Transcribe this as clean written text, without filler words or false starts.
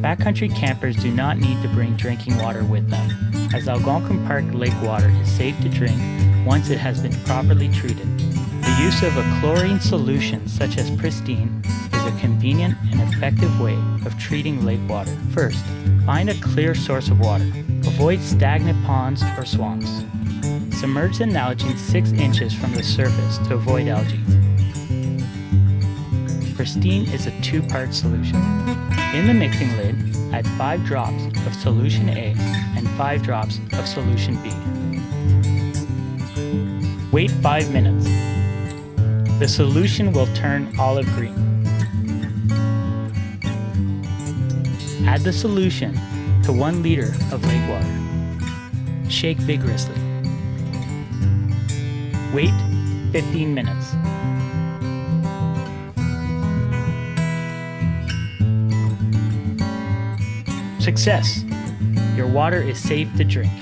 Backcountry campers do not need to bring drinking water with them, as Algonquin Park lake water is safe to drink once it has been properly treated. The use of a chlorine solution such as Pristine is a convenient and effective way of treating lake water. First, find a clear source of water. Avoid stagnant ponds or swamps. Submerge the nalgene 6 inches from the surface to avoid algae. Pristine is a 2-part solution. In the mixing lid, add 5 drops of solution A and 5 drops of solution B. Wait 5 minutes. The solution will turn olive green. Add the solution to 1 liter of lake water. Shake vigorously. Wait 15 minutes. Success! Your water is safe to drink.